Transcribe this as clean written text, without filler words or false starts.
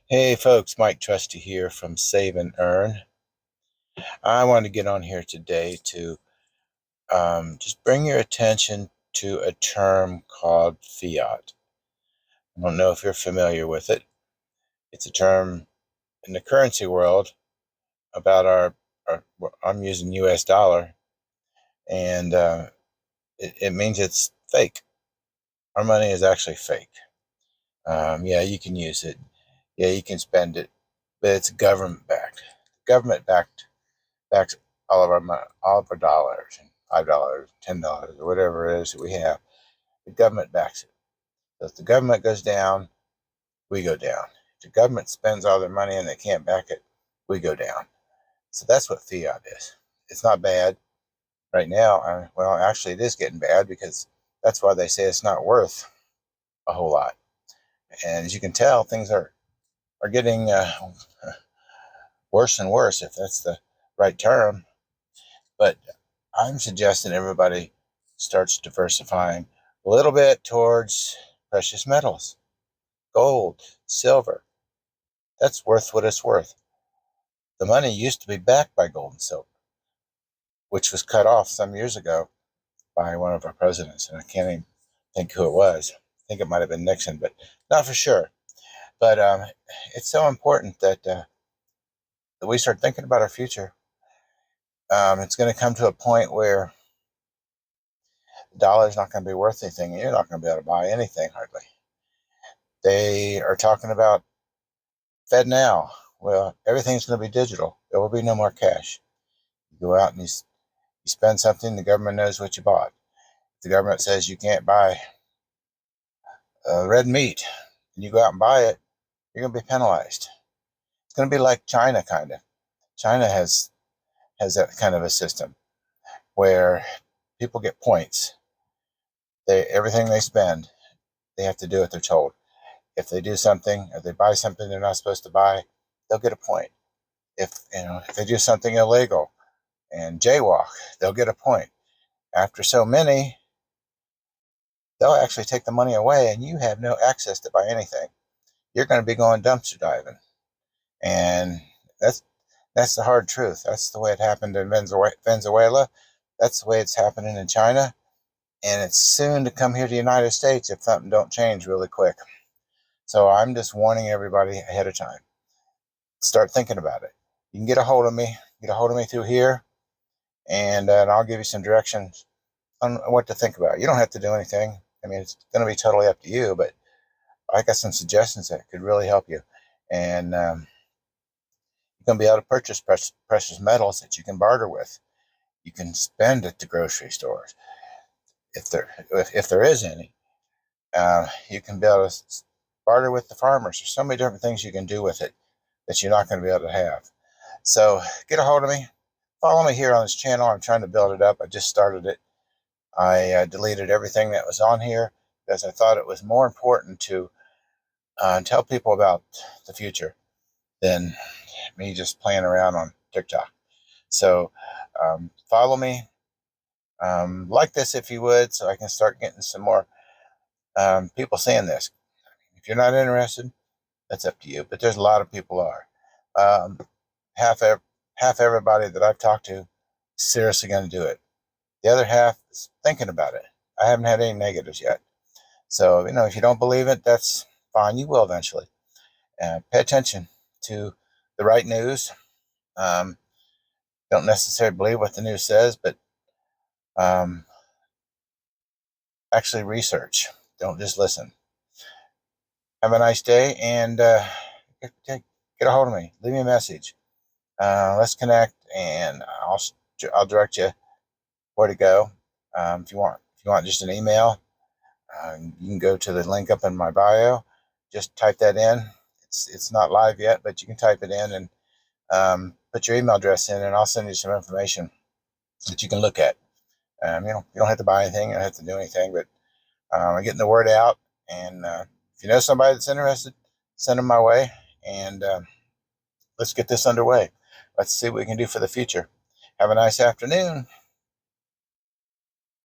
Hey folks, Mike Trusty here from Save and Earn. I want to get on here today to just bring your attention to a term called fiat. I don't know if you're familiar with it. It's a term in the currency world about our I'm using US dollar, and it means it's fake. Our money is actually fake. Yeah, you can use it. Yeah, you can spend it, but it's government backed. Government backs all of our money, all of our dollars, and $5, $10, or whatever it is that we have. The government backs it. So if the government goes down, we go down. If the government spends all their money and they can't back it, we go down. So that's what fiat is. It's not bad right now. Well, actually, it is getting bad because that's why they say it's not worth a whole lot. And as you can tell, things are getting worse and worse, if that's the right term. But I'm suggesting everybody starts diversifying a little bit towards precious metals, gold, silver. That's worth what it's worth. The money used to be backed by gold and silver, which was cut off some years ago by one of our presidents, and I can't even think who it was. I think it might have been Nixon, but not for sure. But it's so important that we start thinking about our future. It's going to come to a point where the dollar is not going to be worth anything, and you're not going to be able to buy anything hardly. They are talking about Fed now. Well, everything's going to be digital. There will be no more cash. You go out and you spend something, the government knows what you bought. If the government says you can't buy red meat and you go out and buy it, you're going to be penalized. It's going to be like China, kind of. China has that kind of a system where people get points. Everything they spend, they have to do what they're told. If they do something or they buy something they're not supposed to buy, they'll get a point. If they do something illegal and jaywalk, they'll get a point. After so many, they'll actually take the money away and you have no access to buy anything. You're going to be going dumpster diving. And that's the hard truth. That's the way it happened in Venezuela. That's the way it's happening in China. And it's soon to come here to the United States if something don't change really quick. So I'm just warning everybody ahead of time. Start thinking about it. You can get a hold of me. Get a hold of me through here, and I'll give you some directions on what to think about. You don't have to do anything. I mean, it's going to be totally up to you, but I got some suggestions that could really help you. And you're going to be able to purchase precious metals that you can barter with. You can spend at the grocery stores if there is any. You can be able to barter with the farmers. There's so many different things you can do with it that you're not going to be able to have. So get a hold of me. Follow me here on this channel. I'm trying to build it up. I just started it. I deleted everything that was on here because I thought it was more important to tell people about the future than me just playing around on TikTok. So follow me. Like this if you would, so I can start getting some more people saying this. If you're not interested, that's up to you. But there's a lot of people are. Um, half everybody that I've talked to is seriously going to do it. The other half is thinking about it. I haven't had any negatives yet. So, if you don't believe it, that's fine. You will eventually. Pay attention to the right news. Um, don't necessarily believe what the news says, but um, actually research. Don't just listen. Have a nice day, and get a hold of me. Leave me a message. Let's connect, and I'll direct you where to go. If you want just an email, you can go to the link up in my bio. Just type that in. It's not live yet, but you can type it in and put your email address in, and I'll send you some information that you can look at. You don't have to buy anything. You don't have to do anything, but I'm getting the word out. And if you know somebody that's interested, send them my way, and let's get this underway. Let's see what we can do for the future. Have a nice afternoon.